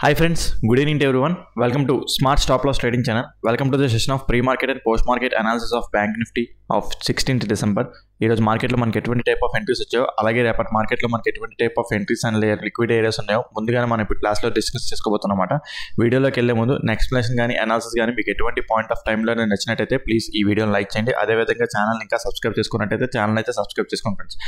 Hi friends, good evening to everyone. Welcome to Smart Stop Loss Trading Channel. Welcome to the session of pre-market and post-market analysis of Bank Nifty of 16th December. ఈ రోజు మార్కెట్లో మనకి ఎటువంటి type of entries వచ్చాయో, అలాగే రేపటి మార్కెట్లో మనకి ఎటువంటి type of entries and liquid areas ఉన్నాయో ముందుగానే మనం ఇప్పుడు క్లాస్లో డిస్కస్ చేసుకోబోతున్నమాట. వీడియోలోకి వెళ్ళే ముందు ఎక్స్ప్లెనేషన్ కానీ అనాలిసిస్ కానీ మీకు ఎటువంటి పాయింట్ ఆఫ్ టైంలో నచ్చినట్టయితే ప్లీజ్ ఈ వీడియోని లైక్ చేయండి. అదేవిధంగా ఛానల్ ఇంకా సబ్స్క్రైబ్ చేసుకున్నట్టయితే ఛానల్ అయితే సబ్స్క్రైబ్ చేసుకోండి ఫ్రెండ్స్.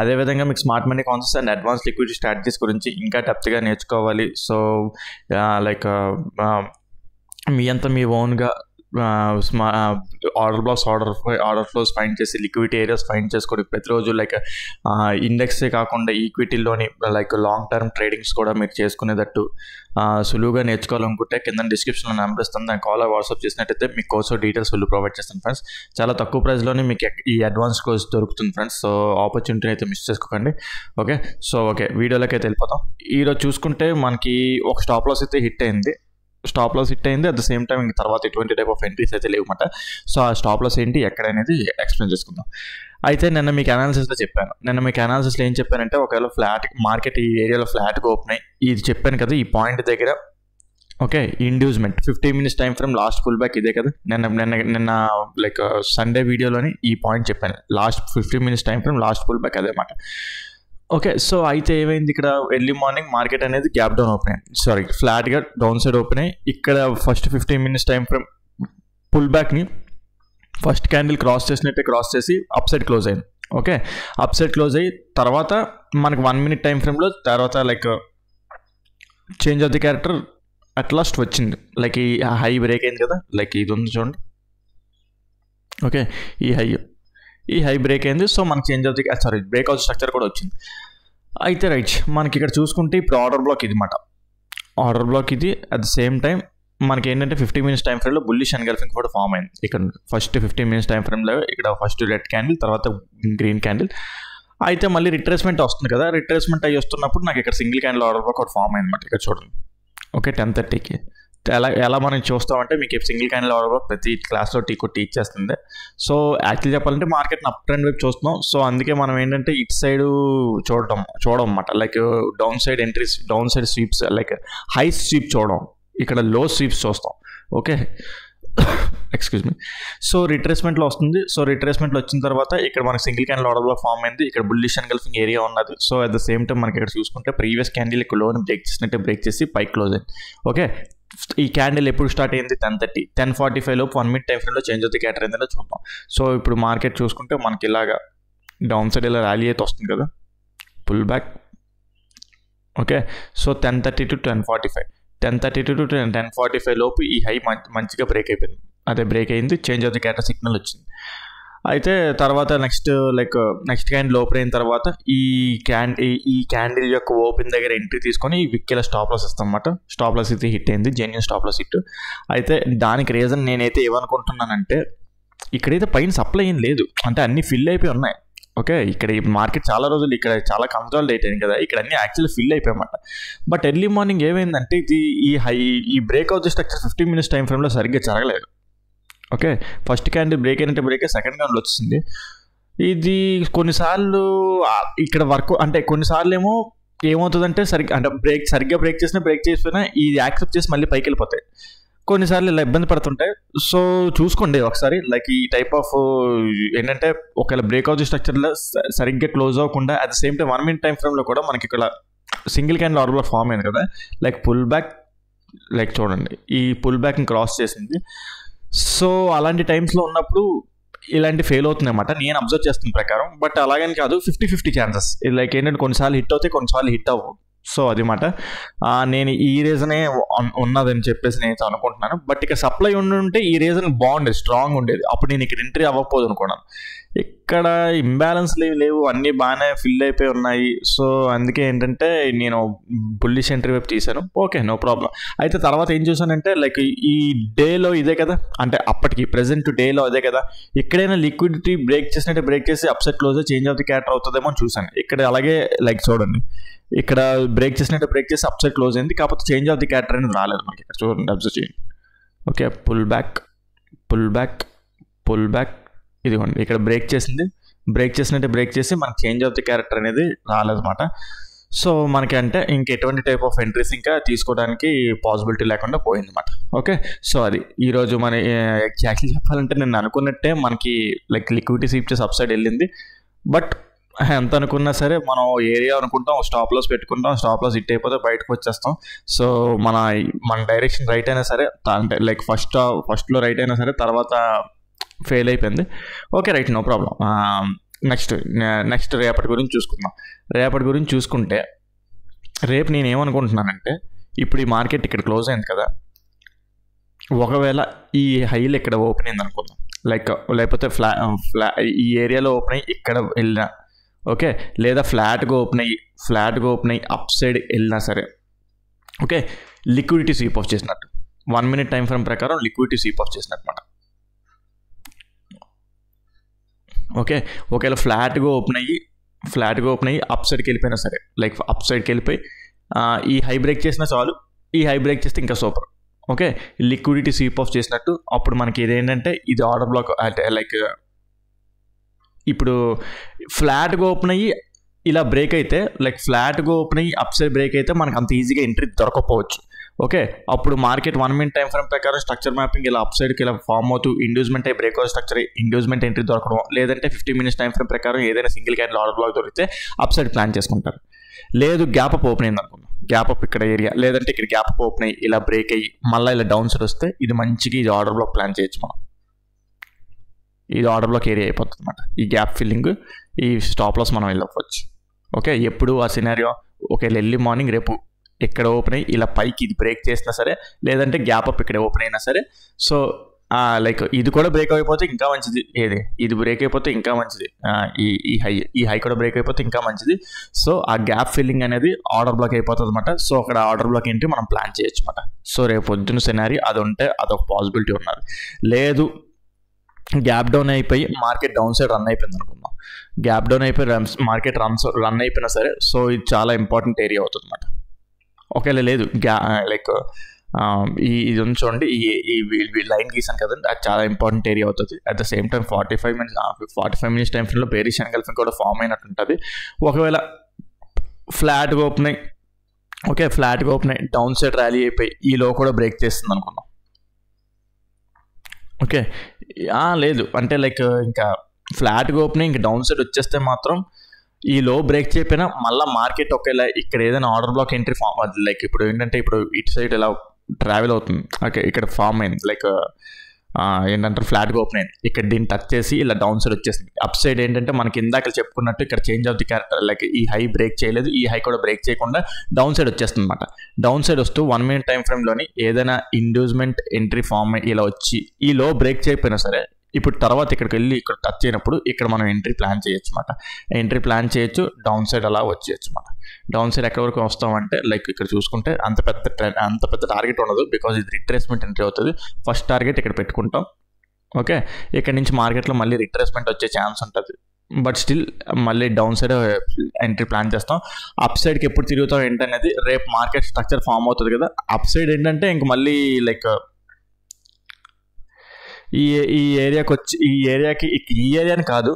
అదేవిధంగా మీకు smart money concepts and advance liquidity strategies గురించి ఇంకా డెప్త్గా నేర్చుకోవాలి. సో మీ అంతా మీ ఓన్గా order blocks order flows find చేసి లిక్విడిటీ ఏరియాస్ ఫైండ్ చేసుకోండి. ప్రతిరోజు ఇండెక్సే కాకుండా ఈక్విటీలోని లాంగ్ టర్మ్ ట్రేడింగ్స్ కూడా మీరు చేసుకునేటట్టు సులువుగా నేర్చుకోవాలనుకుంటే కింద డిస్క్రిప్షన్లో నెంబర్ ఇస్తాను, దాన్ని కాల్ వాట్సాప్ చేసినట్టయితే మీకు కోర్సు డీటెయిల్స్ ప్రొవైడ్ చేస్తాను ఫ్రెండ్స్. చాలా తక్కువ ప్రైస్లోనే మీకు ఈ అడ్వాన్స్ కోర్స్ దొరుకుతుంది ఫ్రెండ్స్. సో ఆపర్చునిటీ అయితే మిస్ చేసుకోకండి. ఓకే వీడియోలోకి అయితే వెళ్ళిపోతాం. ఈరోజు చూసుకుంటే మనకి ఒక స్టాప్ లాస్ అయితే హిట్ అయింది. అట్ ద సేమ్ టైం ఇంక తర్వాత ఎటువంటి టైప్ ఆఫ్ ఎంట్రీస్ అయితే లేవన్నమాట. సో ఆ స్టాప్ లాస్ ఏంటి ఎక్కడ అనేది ఎక్స్ప్లెయిన్ చేసుకుందాం. అయితే నిన్న మీకు అనాలిసిస్లో చెప్పాను. ఏం చెప్పానంటే, ఒకవేళ ఫ్లాట్ మార్కెట్ ఈ ఏరియాలో ఫ్లాట్గా ఓపెన్ అయ్యి ఇది చెప్పాను కదా, ఈ పాయింట్ దగ్గర inducement 15 minutes time frame last pull back ఇదే కదా. నిన్న సండే వీడియోలోని ఈ పాయింట్ చెప్పాను. Last 15 minutes time frame last pull back అదే మాట. సో అయితే ఏమైంది, ఇక్కడ ఎర్లీ మార్నింగ్ మార్కెట్ అనేది గ్యాప్ డౌన్ ఓపెన్ అయ్యింది, ఫ్లాట్గా డౌన్ సైడ్ ఓపెన్ అయ్యి ఇక్కడ first 15 minutes time frame pull బ్యాక్ని ఫస్ట్ క్యాండిల్ క్రాస్ చేసి అప్ సైడ్ క్లోజ్ అయింది. అప్ సైడ్ క్లోజ్ అయ్యి తర్వాత మనకి 1 minute టైం ఫ్రేమ్లో తర్వాత change of the character at last వచ్చింది. ఈ హై బ్రేక్ అయింది కదా, ఇది ఉంది చూడండి. ఈ హై బ్రేక్ అయింది. సో మనకి change of the breakout structure కూడా వచ్చింది. అయితే మనకి ఇక్కడ చూసుకుంటే ఇప్పుడు ఆర్డర్ బ్లాక్ ఇది మాట. ఆర్డర్ బ్లాక్ ఇది. అట్ ద సేమ్ టైం మనకి ఏంటంటే 15 minutes టైం ఫ్రేమ్లో బుల్లిష్ ఎన్గల్ఫింగ్ కూడా ఫామ్ అయింది. ఇక్కడ ఫస్ట్ 15 minutes టైం ఫ్రేమ్లో ఇక్కడ ఫస్ట్ రెడ్ క్యాండిల్, తర్వాత గ్రీన్ క్యాండిల్. అయితే మళ్ళీ రిట్రేస్మెంట్ వస్తుంది కదా, రిట్రేస్మెంట్ అయ్యి వస్తున్నప్పుడు నాకు ఇక్కడ సింగిల్ క్యాండిల్ ఆర్డర్ బ్లాక్ ఒకటి ఫామ్ అయింది అనమాట. ఇక్కడ చూడండి 10:30కి ఎలా మనం చూస్తామంటే, మీకు సింగిల్ క్యాండిల్ ఆర్డర్ బ్లాక్ ప్రతి క్లాస్లో టీచ్ చేస్తుంది. సో యాక్చువల్లీ చెప్పాలంటే మార్కెట్ని అప్ ట్రెండ్ వైపు చూస్తున్నాం. సో అందుకే మనం ఏంటంటే ఇటు సైడ్ చూడడం అన్నమాట. Down side entries, down side sweeps, high sweep చూడడం, ఇక్కడ లో స్వీప్స్ చూస్తాం. Excuse me. సో రిట్రేస్మెంట్లో వస్తుంది. సో రిట్రేస్మెంట్లో వచ్చిన తర్వాత ఇక్కడ మనకి single candle order block form అయింది. ఇక్కడ బుల్లిష్ ఎన్గల్ఫింగ్ ఏరియా ఉన్నది. So at the same time మనకి ఇక్కడ చూసుకుంటే ప్రీవియస్ క్యాండిల్ ఇక్కడ లోన్ బ్రేక్ చేసి పైకి క్లోజ్ అయింది. ఈ క్యాండిల్ ఎప్పుడు స్టార్ట్ అయింది, 10:30, 10:45 లోపు 1 minute టైం ఫ్రేమ్లో చేంజ్ ఆఫ్ ది క్యారెక్టర్ ఏంటో చూద్దాం. సో ఇప్పుడు మార్కెట్ చూసుకుంటే మనకి ఇలాగా డౌన్ సైడ్ ఇలా ర్యాలీ అయితే వస్తుంది కదా, pull back. So 10:30 to 10:45, 10:30 to 10:45 లోపు ఈ హై మంచిగా బ్రేక్ అయిపోయింది. అదే బ్రేక్ అయింది, change of the character signal వచ్చింది. అయితే తర్వాత నెక్స్ట్ క్యాండిల్ ఓపెన్ అయిన తర్వాత ఈ క్యాండిల్ యొక్క ఓపెన్ దగ్గర ఎంట్రీ తీసుకొని ఈ విక్కిల స్టాప్ లాస్ ఇస్తాం అన్నమాట. స్టాప్ లాస్ అయితే హిట్ అయింది, జెన్యూన్ స్టాప్ లాస్ హిట్. అయితే దానికి రీజన్ నేనైతే ఏమనుకుంటున్నానంటే, ఇక్కడైతే పైన సప్లై ఏం లేదు, అంటే అన్ని ఫిల్ అయిపోయి ఉన్నాయి. ఇక్కడ ఈ మార్కెట్ చాలా రోజులు ఇక్కడ చాలా కన్సాలిడేట్ అయింది కదా, ఇక్కడ అన్ని యాక్చువల్లీ ఫిల్ అయిపోయామాట. బట్ ఎర్లీ మార్నింగ్ ఏమైందంటే, ఈ బ్రేక్అవుట్ స్ట్రక్చర్ 15 minutes టైం ఫ్రేమ్లో సరిగ్గా జరగలేదు. ఫస్ట్ క్యాండిల్ బ్రేక్ అయినట్టు బ్రేక్ సెకండ్ క్యాండిల్ వచ్చింది. ఇది కొన్నిసార్లు ఇక్కడ వర్క్ అంటే కొన్నిసార్లు ఏమో ఏమవుతుందంటే సరిగ్గా బ్రేక్ చేసిపోయినా ఇది యాక్సెప్ట్ చేసి మళ్ళీ పైకి వెళ్ళిపోతాయి. కొన్నిసార్లు ఇలా ఇబ్బంది పడుతుంటాయి. సో చూసుకోండి ఒకసారి. ఈ టైప్ ఆఫ్ ఏంటంటే, ఒకవేళ బ్రేక్అవుట్ స్ట్రక్చర్లో సరిగ్గా క్లోజ్ అవ్వకుండా at the same time 1 minute time ఫ్రేమ్లో కూడా మనకి ఇక్కడ single candle order block form అయింది కదా, పుల్ బ్యాక్. చూడండి ఈ పుల్ బ్యాక్ని క్రాస్ చేసింది. సో అలాంటి టైమ్స్లో ఉన్నప్పుడు ఇలాంటి ఫెయిల్ అవుతుంది అన్నమాట, నేను అబ్జర్వ్ చేస్తున్న ప్రకారం. బట్ అలాగని కాదు, 50-50 ఛాన్సెస్. ఏంటంటే కొన్నిసార్లు హిట్ అవుతాయి, కొన్నిసార్లు హిట్ అవ్వవు. సో అది మాట. నేను ఈ రీజనే ఉన్నదని చెప్పేసి నేను అనుకుంటున్నాను. బట్ ఇక్కడ సప్లై ఉండుంటే ఈ రీజన్ బాగుండేది, స్ట్రాంగ్ ఉండేది. అప్పుడు నేను ఇక్కడ ఎంట్రీ అవ్వకపోదు అనుకున్నాను. ఇక్కడ ఇంబ్యాలెన్స్ లేవు, అన్నీ బాగానే ఫిల్ అయిపోయి ఉన్నాయి. సో అందుకే ఏంటంటే నేను బుల్లిష్ ఎంట్రీ వైపు తీశాను. No problem. అయితే తర్వాత ఏం చూసానంటే, ఈ డేలో ఇదే కదా, అంటే అప్పటికి ప్రెసెంట్ డేలో అదే కదా, ఎక్కడైనా లిక్విడిటీ బ్రేక్ చేసి upset close change of the character అవుతుందేమో అని చూసాను. ఇక్కడ అలాగే చూడండి, ఇక్కడ బ్రేక్ చేసి అప్సైడ్ క్లోజ్ అయింది. కాకపోతే చేంజ్ ఆఫ్ ది క్యారెక్టర్ అనేది రాలేదు మనకి. ఇక్కడ చూడండి, అబ్జర్వ్ చేయండి. పుల్ బ్యాక్ ఇదిగోండి, ఇక్కడ బ్రేక్ చేసి మనకి చేంజ్ ఆఫ్ ది క్యారెక్టర్ అనేది రాలేదన్నమాట. సో మనకి అంటే ఇంకెటువంటి టైప్ ఆఫ్ ఎంట్రీస్ ఇంకా తీసుకోవడానికి పాసిబిలిటీ లేకుండా పోయిందన్నమాట. ఓకే, సో అది ఈరోజు మన ఎగ్జాక్ట్లీ చెప్పాలంటే నేను అనుకున్నట్టే మనకి లైక్ లిక్విడిటీ స్వీప్ చేసి అప్ సైడ్ వెళ్ళింది. బట్ ఎంత అనుకున్నా సరే మనం ఏరియా అనుకుంటాం, స్టాప్ లాస్ పెట్టుకుంటాం, స్టాప్ లాస్ హిట్ అయిపోతే బయటకు వచ్చేస్తాం. సో మన డైరెక్షన్ రైట్ అయినా సరే, అంటే లైక్ ఫస్ట్లో రైట్ అయినా సరే తర్వాత ఫెయిల్ అయిపోయింది. Okay right, no problem. Next రేపటి గురించి చూసుకుందాం. రేపటి గురించి చూసుకుంటే రేపు నేను ఏమనుకుంటున్నానంటే, ఇప్పుడు ఈ మార్కెట్ ఇక్కడ క్లోజ్ అయింది కదా, ఒకవేళ ఈ హైలు ఇక్కడ ఓపెన్ అయింది అనుకుందాం, లేకపోతే ఈ ఏరియాలో ఓపెన్ అయ్యి ఇక్కడ వెళ్ళినా ఓకే, లేదా ఫ్లాట్గా ఓపెన్ అయ్యి అప్ సైడ్ వెళ్ళినా సరే ఓకే, లిక్విడిటీ స్వీప్ ఆఫ్ చేసినట్టు. 1 minute టైం ఫ్రేమ్ ప్రకారం లిక్విడిటీ స్వీప్ ఆఫ్ చేసినట్టు అనమాట. ఓకే, ఒకవేళ ఫ్లాట్గా ఓపెన్ అయ్యి అప్ సైడ్కి వెళ్ళిపోయినా సరే, లైక్ అప్ సైడ్కి వెళ్ళిపోయి ఈ హై బ్రేక్ చేసినా చాలు, ఈ హై బ్రేక్ చేస్తే ఇంకా super. Okay, liquidity sweep of చేసినట్టు. అప్పుడు మనకి ఇదేంటంటే ఇది ఆర్డర్ బ్లాక్, అంటే లైక్ ఇప్పుడు ఫ్లాట్గా ఓపెన్ అయ్యి ఇలా బ్రేక్ అయితే, లైక్ ఫ్లాట్గా ఓపెన్ అయ్యి అప్ సైడ్ బ్రేక్ అయితే మనకు అంత ఈజీగా ఎంట్రీ దొరకకపోవచ్చు. ఓకే, అప్పుడు మార్కెట్ 1 minute టైం ఫ్రేమ్ ప్రకారం స్ట్రక్చర్ మ్యాపింగ్ ఇలా అప్ సైడ్కి ఇలా ఫామ్ అవుతూ ఇండ్యూస్మెంట్ అయ్యి బ్రేక్అవుట్ స్ట్రక్చర్ ఇండ్యూస్మెంట్ ఎంట్రీ దొరకడం, లేదంటే 50 minutes టైం ఫ్రేమ్ ప్రకారం ఏదైనా సింగిల్ క్యాండిల్ ఆర్డర్ బ్లాక్ దొరికితే అప్ సైడ్ ప్లాన్ చేసుకుంటారు. లేదు గ్యాప్ అప్ ఓపెన్ అయింది అనుకుందాం, గ్యాప్ అప్ ఇక్కడ ఏరియా, లేదంటే ఇక్కడ గ్యాప్ అప్ ఓపెన్ అయ్యి ఇలా బ్రేక్ అయ్యి మళ్ళీ ఇలా డౌన్ సైడ్ వస్తే ఇది మంచిగా ఇది ఆర్డర్ బ్లాక్ ప్లాన్ చేయొచ్చు మనం. ఇది ఆర్డర్ బ్లాక్ ఏరియా అయిపోతుంది అనమాట. ఈ గ్యాప్ ఫిల్లింగ్, ఈ స్టాప్ లాస్ మనం వెళ్ళవచ్చు. ఓకే, ఎప్పుడు ఆ సినారియో ఒకవేళ ఎర్లీ మార్నింగ్ రేపు ఇక్కడ ఓపెన్ అయ్యి ఇలా పైకి ఇది బ్రేక్ చేసినా సరే, లేదంటే గ్యాప్ అప్ ఇక్కడ ఓపెన్ అయినా సరే, సో లైక్ ఇది కూడా బ్రేక్ అయిపోతే ఇంకా మంచిది, ఇది బ్రేక్ అయిపోతే ఇంకా మంచిది, ఈ హై కూడా బ్రేక్ అయిపోతే ఇంకా మంచిది. సో ఆ గ్యాప్ ఫిల్లింగ్ అనేది ఆర్డర్ బ్లాక్ అయిపోతుంది అనమాట. సో అక్కడ ఆర్డర్ బ్లాక్ ఏంటి మనం ప్లాన్ చేయొచ్చు అనమాట. సో రేపు పొద్దున్న సినారీ అది ఉంటే అదొక పాసిబిలిటీ ఉన్నది. లేదు గ్యాప్ డౌన్ అయిపోయి మార్కెట్ డౌన్ సైడ్ రన్ అయిపోయింది అనుకుందాం, గ్యాప్ డౌన్ అయిపోయి మార్కెట్ రన్ అయిపోయినా సరే, సో ఇది చాలా ఇంపార్టెంట్ ఏరియా అవుతుంది అనమాట. ఒకవేళ లేదు లైక్ ఇది ఉంది చూడండి, ఈ లైన్ గీసాను కదండి, అది చాలా ఇంపార్టెంట్ ఏరియా అవుతుంది. At the same time 45 minutes time ఫ్రేమ్లో బేరిష్ ఎన్గల్ఫింగ్ కూడా ఫామ్ అయినట్టు ఉంటుంది. ఒకవేళ ఫ్లాట్గా ఓపెన్ అయ్యి డౌన్ సైడ్ ర్యాలీ అయిపోయి ఈ లో కూడా బ్రేక్ చేస్తుంది అనుకున్నాం. ఓకే, లేదు అంటే లైక్ ఇంకా ఫ్లాట్గా ఓపెన్ ఇంకా డౌన్ సైడ్ వచ్చేస్తే మాత్రం ఈ లో బ్రేక్ చేయకపోయినా మళ్ళీ మార్కెట్ ఒకవేళ ఇక్కడ ఏదైనా ఆర్డర్ బ్లాక్ ఎంట్రీ ఫామ్ అది లైక్ ఇప్పుడు ఏంటంటే ఇప్పుడు ఇటు సైడ్ ఇలా ట్రావెల్ అవుతుంది. ఓకే, ఇక్కడ ఫామ్ అయింది లైక్ ఏంటంటే ఫ్లాట్గా ఓపెన్ అయింది, ఇక్కడ దీన్ని టచ్ చేసి ఇలా డౌన్ సైడ్ వచ్చేసింది. అప్ సైడ్ ఏంటంటే మనకి ఇందాక చెప్పుకున్నట్టు ఇక్కడ change of the character, like ఈ హై బ్రేక్ చేయలేదు, ఈ హై కూడా బ్రేక్ చేయకుండా డౌన్ సైడ్ వచ్చేస్తుంది అనమాట. డౌన్ సైడ్ వస్తూ 1 minute టైం ఫ్రేమ్లోని ఏదైనా ఇండ్యూస్మెంట్ ఎంట్రీ ఫామ్ ఇలా వచ్చి ఈ లో బ్రేక్ చేయకపోయినా సరే, ఇప్పుడు తర్వాత ఇక్కడికి వెళ్ళి ఇక్కడ టచ్ అయినప్పుడు ఇక్కడ మనం ఎంట్రీ ప్లాన్ చేయొచ్చు అనమాట. డౌన్ సైడ్ అలా వచ్చేయచ్చు అనమాట. డౌన్ సైడ్ ఎక్కడి వరకు వస్తామంటే లైక్ ఇక్కడ చూసుకుంటే అంత పెద్ద టార్గెట్ ఉండదు, బికాజ్ ఇది రిట్రేస్మెంట్ ఎంట్రీ అవుతుంది. ఫస్ట్ టార్గెట్ ఇక్కడ పెట్టుకుంటాం. ఓకే, ఇక్కడ నుంచి మార్కెట్లో మళ్ళీ రిట్రేస్మెంట్ వచ్చే ఛాన్స్ ఉంటుంది, బట్ స్టిల్ మళ్ళీ డౌన్ సైడ్ ఎంట్రీ ప్లాన్ చేస్తాం. అప్ సైడ్కి ఎప్పుడు తిరుగుతాం ఏంటనేది రేపు మార్కెట్ స్ట్రక్చర్ ఫామ్ అవుతుంది కదా. అప్ సైడ్ ఏంటంటే ఇంక మళ్ళీ లైక్ ఈ ఏరియాని కాదు,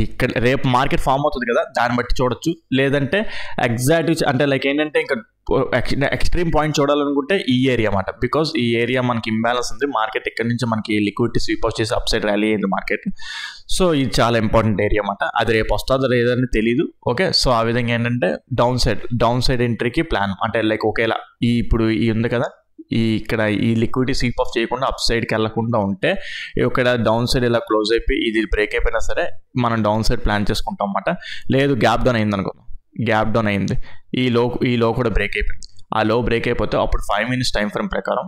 ఇక్కడ రేపు మార్కెట్ ఫామ్ అవుతుంది కదా దాన్ని బట్టి చూడొచ్చు. లేదంటే ఎగ్జాక్ట్ అంటే లైక్ ఏంటంటే ఇంకా ఎక్స్ట్రీమ్ పాయింట్ చూడాలనుకుంటే ఈ ఏరియా అన్నమాట. బికాజ్ ఈ ఏరియా మనకి ఇంబ్యాలెన్స్ ఉంది, మార్కెట్ ఇక్కడ నుంచి మనకి లిక్విడిటీ స్వీప్ ఆఫ్ చేసి అప్ సైడ్ ర్యాలీ అయింది మార్కెట్. సో ఇది చాలా ఇంపార్టెంట్ ఏరియా అన్నమాట. అది రేపు వస్తుందో లేదని తెలియదు. ఓకే, సో ఆ విధంగా ఏంటంటే డౌన్ సైడ్ ఎంట్రీకి ప్లాన్ అంటే లైక్ ఒకేలా ఇప్పుడు ఈ ఉంది కదా, ఇక్కడ ఈ లిక్విడిటీ స్వీప్ ఆఫ్ చేయకుండా అప్ సైడ్కి వెళ్ళకుండా ఉంటే ఇక్కడ డౌన్ సైడ్ ఇలా క్లోజ్ అయిపోయి ఇది బ్రేక్ అయిపోయినా సరే మనం డౌన్ సైడ్ ప్లాన్ చేసుకుంటాం అన్నమాట. లేదు గ్యాప్ డౌన్ అయింది అనుకుందాం, గ్యాప్ డౌన్ అయింది, ఈ లో కూడా బ్రేక్ అయిపోయింది. ఆ లో బ్రేక్ అయిపోతే అప్పుడు 5 minutes టైం ఫ్రేమ్ ప్రకారం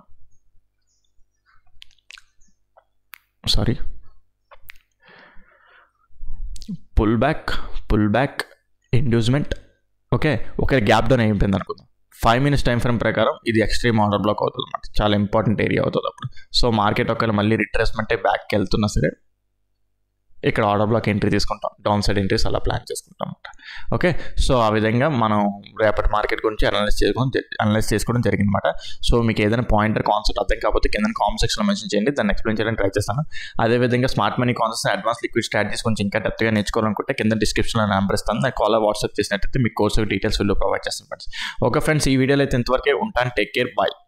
pull back inducement. Okay, gap down అయిపోయింది అనుకుందాం. 5 minutes టైం ఫ్రేమ్ ప్రకారం ఇది ఎక్స్ట్రీమ్ ఆర్డర్ బ్లాక్ అవుతుంది అన్నమాట. చాలా ఇంపార్టెంట్ ఏరియా అవుతుంది అప్పుడు. సో మార్కెట్ ఒకవేళ మళ్ళీ రిట్రేస్మెంట్ బ్యాక్కి వెళ్తున్నా సరే ఇక్కడ ఆర్డర్ బ్లాక్ ఎంట్రీ తీసుకుంటాం, డౌన్ సైడ్ ఎంట్రీస్ అలా ప్లాన్ చేసుకుంటాం అనమాట. ఓకే, సో ఆ విధంగా మనం రేపటి మార్కెట్ గురించి అనలైజ్ చేసుకోవడం జరిగిందన్నమాట. సో మీకు ఏదైనా పాయింటర్ కాన్సెప్ట్ అర్థం కాకపోతే కింద కామెంట్ సెక్షన్లో మెన్షన్ చేయండి, దాన్ని ఎక్స్ప్లెయిన్ చేయడానికి ట్రై చేస్తాను. అదేవిధంగా smart money concepts, advance liquid strategies గురించి ఇంకా డెప్త్గా నేర్చుకోవాలనుకుంటే కింద డిస్క్రిప్షన్లో నెంబర్ ఇస్తాను, నాకు కాల్ వాట్సాప్ చేసినట్టయితే మీకు course details details details details details details details details details details details details details details details details details